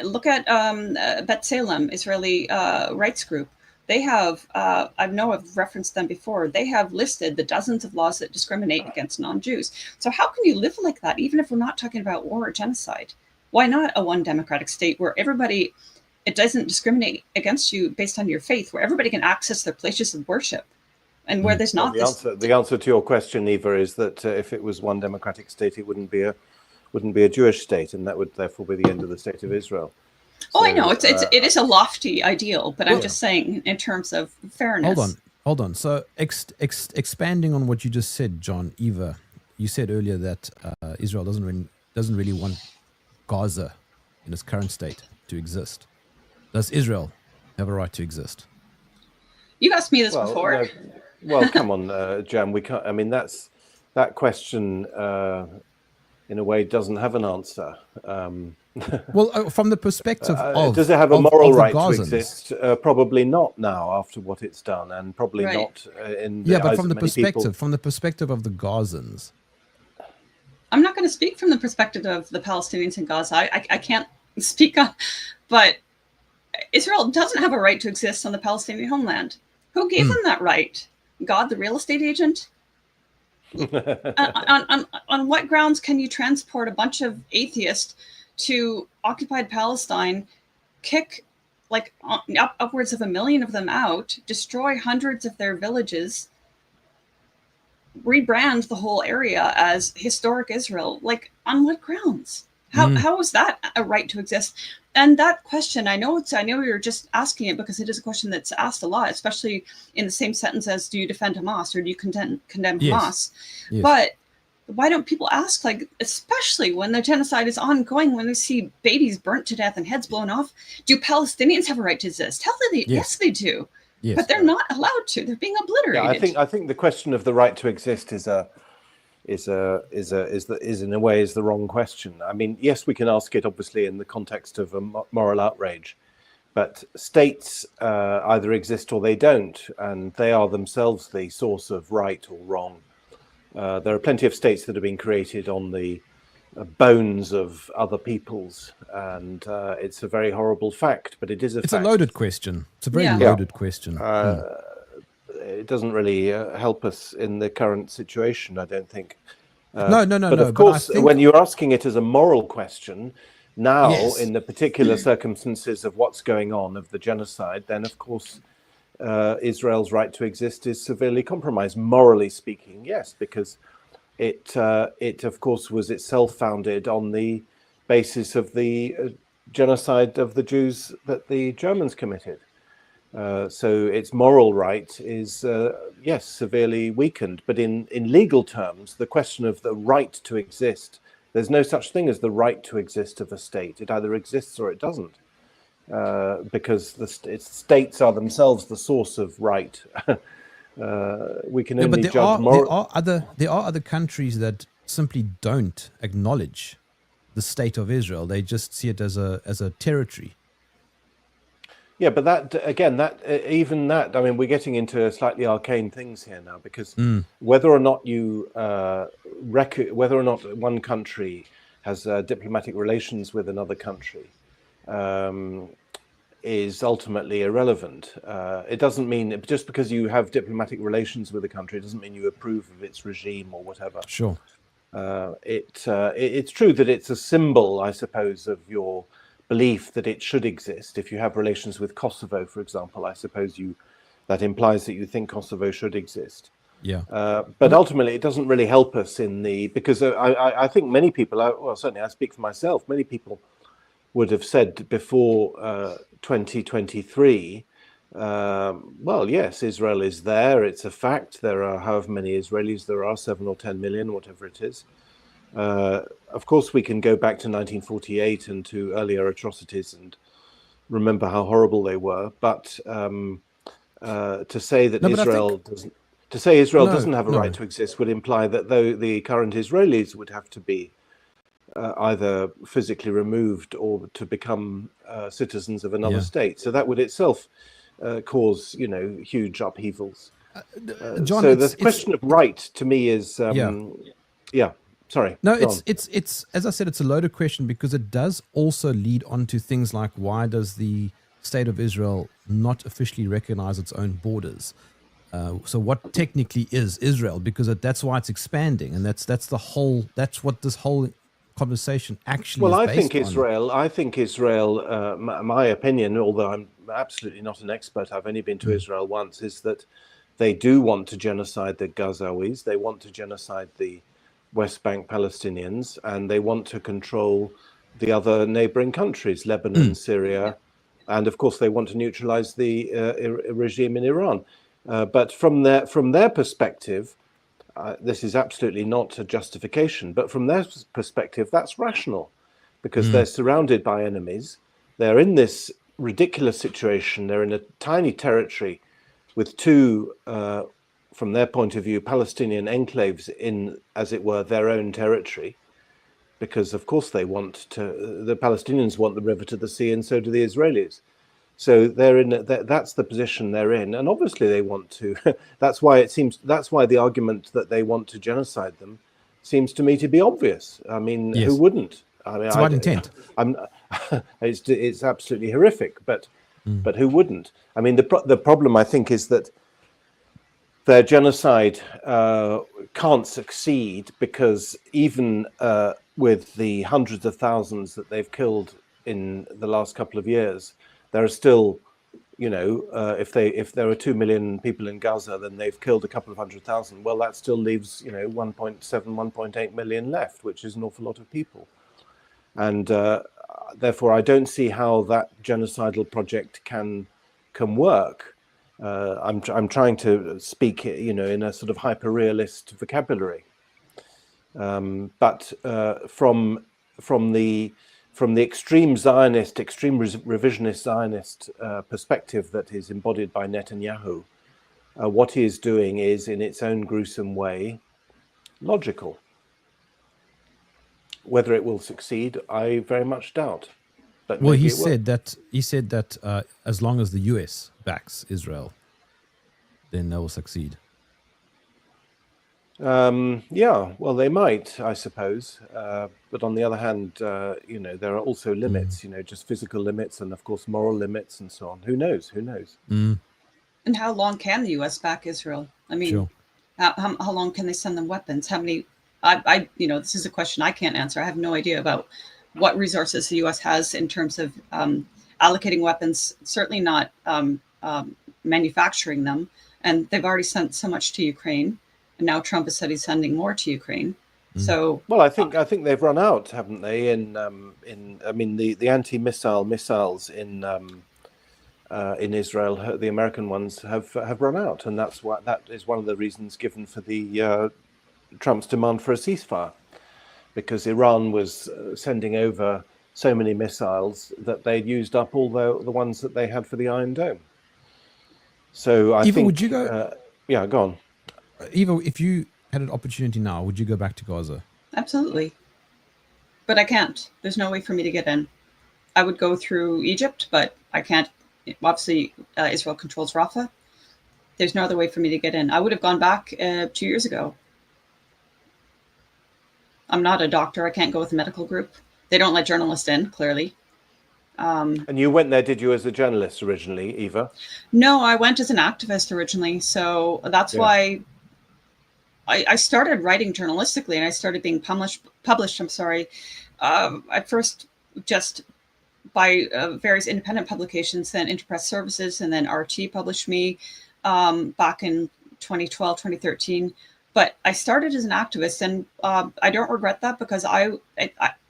look at B'Tselem, Israeli rights group. They have, I've referenced them before, they have listed the dozens of laws that discriminate against non-Jews. So how can you live like that, even if we're not talking about war or genocide? Why not a one democratic state where it doesn't discriminate against you based on your faith, where everybody can access their places of worship, and where there's not the answer to your question, Eva, is that if it was one democratic state, it wouldn't be a Jewish state, and that would therefore be the end of the state of Israel. Oh, I know it is a lofty ideal, but I'm just saying in terms of fairness. Hold on. So expanding on what you just said, John, Eva, you said earlier that Israel doesn't really want Gaza in its current state to exist. Does Israel have a right to exist? You've asked me this before. No, well, come on, Jan. We can't. I mean, that question in a way doesn't have an answer. Well, from the perspective of does it have a moral right Gazans to exist? Probably not now, after what it's done, and probably not in the but eyes from of many people. from the perspective of the Gazans. I'm not going to speak from the perspective of the Palestinians in Gaza. I can't speak up, but Israel doesn't have a right to exist on the Palestinian homeland. Who gave them that right? God, the real estate agent? on what grounds can you transport a bunch of atheists to occupied Palestine, kick upwards of 1 million of them out, destroy hundreds of their villages, rebrand the whole area as historic Israel? Like, on what grounds? How is that a right to exist? And that question, I know you're just asking it because it is a question that's asked a lot, especially in the same sentence as, do you defend Hamas or do you condemn Hamas? Yes. But why don't people ask, especially when the genocide is ongoing, when we see babies burnt to death and heads blown off, do Palestinians have a right to exist? Yes, they do. Yes. But they're not allowed to. They're being obliterated. Yeah, I think the question of the right to exist is in a way the wrong question. I mean, yes, we can ask it obviously in the context of a moral outrage, but states either exist or they don't, and they are themselves the source of right or wrong. There are plenty of states that have been created on the bones of other peoples, and it's a very horrible fact, but it is a It's fact. a loaded question. It's a very Yeah. loaded question. It doesn't really help us in the current situation, I don't think. No. But of course, when you're asking it as a moral question, now Yes. in the particular circumstances of what's going on, of the genocide, then of course Israel's right to exist is severely compromised, morally speaking, yes, because it of course was itself founded on the basis of the genocide of the Jews that the Germans committed. So its moral right is, yes, severely weakened. But in legal terms, the question of the right to exist, there's no such thing as the right to exist of a state. It either exists or it doesn't, because states are themselves the source of right. We can only judge moral. There are other countries that simply don't acknowledge the state of Israel. They just see it as a territory. Yeah, but that again, even that, I mean, we're getting into slightly arcane things here now, because whether or not you whether or not one country has diplomatic relations with another country is ultimately irrelevant. It doesn't mean, just because you have diplomatic relations with a country, it doesn't mean you approve of its regime or whatever. Sure. It's true that it's a symbol, I suppose, of your belief that it should exist. If you have relations with Kosovo, for example, I suppose that implies that you think Kosovo should exist. Yeah. But ultimately, it doesn't really help us because I think many people, well, certainly I speak for myself, many people would have said before 2023, well, yes, Israel is there. It's a fact. There are however many Israelis there are, 7 or 10 million, whatever it is. Of course, we can go back to 1948 and to earlier atrocities and remember how horrible they were. But to say that Israel doesn't have a right to exist would imply that though the current Israelis would have to be either physically removed or to become citizens of another state. So that would itself cause, huge upheavals. John, so the question of right to me is, sorry. No, it's as I said, it's a loaded question because it does also lead on to things like, why does the state of Israel not officially recognize its own borders? So what technically is Israel? Because that's why it's expanding, and that's what this whole conversation actually is based on. I think Israel, my opinion, although I'm absolutely not an expert, I've only been to Israel once, is that they do want to genocide the Gazawis, they want to genocide the West Bank Palestinians, and they want to control the other neighboring countries, Lebanon, Syria, and of course they want to neutralize the regime in Iran. But from their perspective, this is absolutely not a justification, but from their perspective, that's rational, because they're surrounded by enemies. They're in this ridiculous situation. They're in a tiny territory with two, from their point of view, Palestinian enclaves in, as it were, their own territory, because of course the Palestinians want the river to the sea, and so do the Israelis. So they're in. That's the position they're in, and obviously they want to. That's why the argument that they want to genocide them seems to me to be obvious. I mean, yes. Who wouldn't? I mean, it's about intent. It's absolutely horrific, but who wouldn't? I mean, the problem I think is that their genocide can't succeed because even with the hundreds of thousands that they've killed in the last couple of years, there are still, if there are 2 million people in Gaza, then they've killed a couple of 100,000. Well, that still leaves, 1.7, 1.8 million left, which is an awful lot of people. And therefore, I don't see how that genocidal project can work. I'm trying to speak, in a sort of hyper-realist vocabulary. But from the extreme Zionist, extreme revisionist Zionist perspective that is embodied by Netanyahu, what he is doing is, in its own gruesome way, logical. Whether it will succeed, I very much doubt. But well, he said that as long as the US backs Israel, then they will succeed. Yeah, well, they might, I suppose. But on the other hand, there are also limits, just physical limits and, of course, moral limits and so on. Who knows? Who knows? And how long can the U.S. back Israel? I mean, Sure. how long can they send them weapons? How many? This is a question I can't answer. I have no idea about what resources the U.S. has in terms of allocating weapons. Certainly not manufacturing them. And they've already sent so much to Ukraine, and now Trump has said he's sending more to Ukraine. So, well, I think they've run out, haven't they? The anti-missile missiles in Israel, the American ones have run out, and that is one of the reasons given for the Trump's demand for a ceasefire, because Iran was sending over so many missiles that they'd used up all the ones that they had for the Iron Dome. So I think, would you go? Yeah, go on. Eva, if you had an opportunity now, would you go back to Gaza? Absolutely. But I can't. There's no way for me to get in. I would go through Egypt, but I can't. Obviously, Israel controls Rafah. There's no other way for me to get in. I would have gone back 2 years ago. I'm not a doctor. I can't go with a medical group. They don't let journalists in, clearly. And you went there, did you, as a journalist originally, Eva? No, I went as an activist originally. So that's why I started writing journalistically, and I started being published. At first just by various independent publications, then Interpress Services, and then RT published me back in 2012, 2013. But I started as an activist, and I don't regret that, because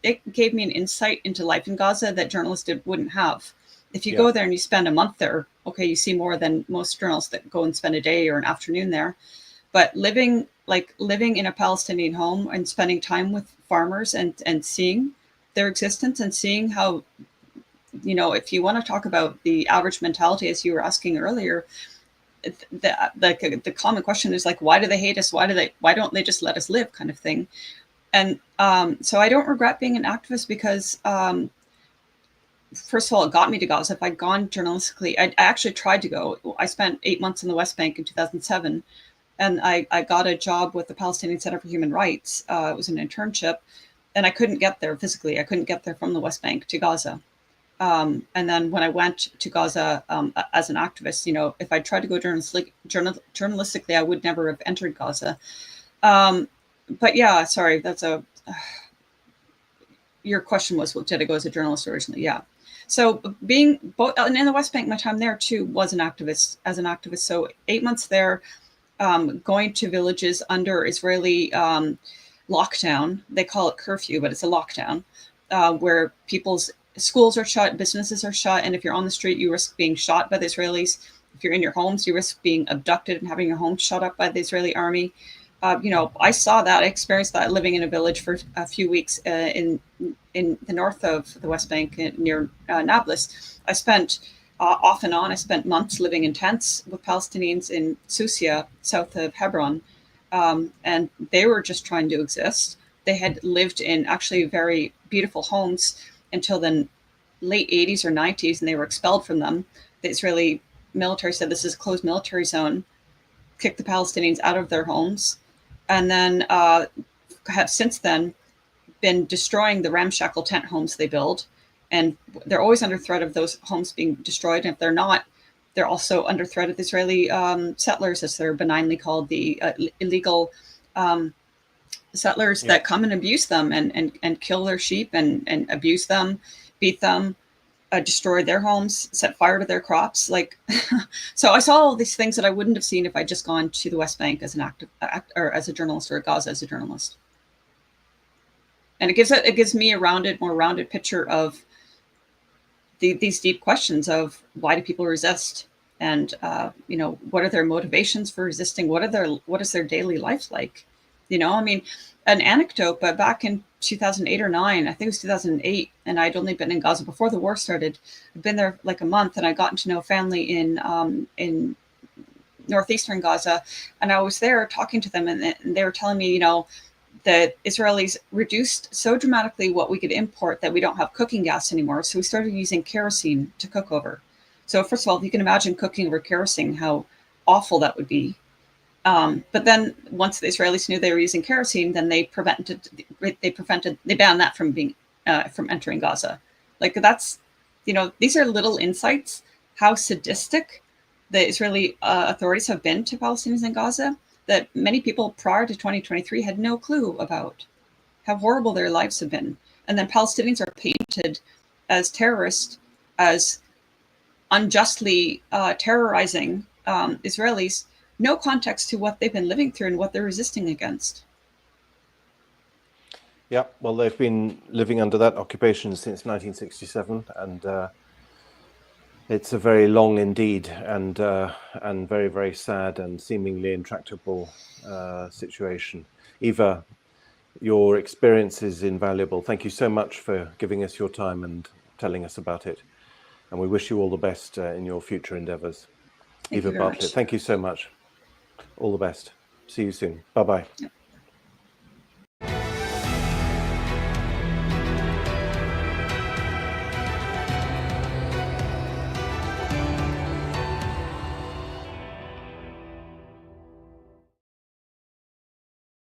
it gave me an insight into life in Gaza that journalists wouldn't have. If you go there and you spend a month there, okay, you see more than most journalists that go and spend a day or an afternoon there. But living in a Palestinian home and spending time with farmers and seeing their existence, and seeing how, if you want to talk about the average mentality, as you were asking earlier, the common question is like, why do they hate us? Why don't they just let us live, kind of thing. And so I don't regret being an activist, because first of all, it got me to Gaza. If I'd gone journalistically, I actually tried to go. I spent 8 months in the West Bank in 2007, and I got a job with the Palestinian Center for Human Rights. It was an internship, and I couldn't get there physically. I couldn't get there from the West Bank to Gaza. And then when I went to Gaza as an activist, if I tried to go journalistically, I would never have entered Gaza. But yeah, sorry, your question was, did I go as a journalist originally? Yeah. So being both, and in the West Bank, my time there too was as an activist. So 8 months there, going to villages under Israeli lockdown. They call it curfew, but it's a lockdown, where people's schools are shut, businesses are shut, and if you're on the street, you risk being shot by the Israelis. If you're in your homes, you risk being abducted and having your home shot up by the Israeli army. I saw that, I experienced that living in a village for a few weeks in the north of the West Bank near Nablus. I spent off and on, I spent months living in tents with Palestinians in Susia, south of Hebron, and they were just trying to exist. They had lived in actually very beautiful homes until the late 80s or 90s, and they were expelled from them. The Israeli military said this is a closed military zone, kicked the Palestinians out of their homes, and then have since then been destroying the ramshackle tent homes they build. And they're always under threat of those homes being destroyed. And if they're not, they're also under threat of the Israeli settlers, as they're benignly called, the illegal settlers that come and abuse them and kill their sheep and abuse them, beat them, destroy their homes, set fire to their crops. So I saw all these things that I wouldn't have seen if I'd just gone to the West Bank as an or as a journalist, or Gaza as a journalist. And it gives me a more rounded picture of these deep questions of why do people resist, and what are their motivations for resisting? What is their daily life like? An anecdote, but back in 2008 or 9, I think it was 2008, and I'd only been in Gaza before the war started. I'd been there like a month, and I got to know a family in northeastern Gaza, and I was there talking to them, and they were telling me, the Israelis reduced so dramatically what we could import that we don't have cooking gas anymore. So we started using kerosene to cook over. So first of all, if you can imagine cooking over kerosene, how awful that would be. But then once the Israelis knew they were using kerosene, then they banned that from being from entering Gaza. Like that's, these are little insights how sadistic the Israeli authorities have been to Palestinians in Gaza that many people prior to 2023 had no clue about, how horrible their lives have been. And then Palestinians are painted as terrorists, as unjustly terrorizing Israelis, no context to what they've been living through and what they're resisting against. Yeah, well, they've been living under that occupation since 1967, and it's a very long indeed, and very, very sad and seemingly intractable situation. Eva, your experience is invaluable. Thank you so much for giving us your time and telling us about it. And we wish you all the best in your future endeavors. Eva Bartlett, thank you so much. All the best. See you soon. Bye-bye. Yep.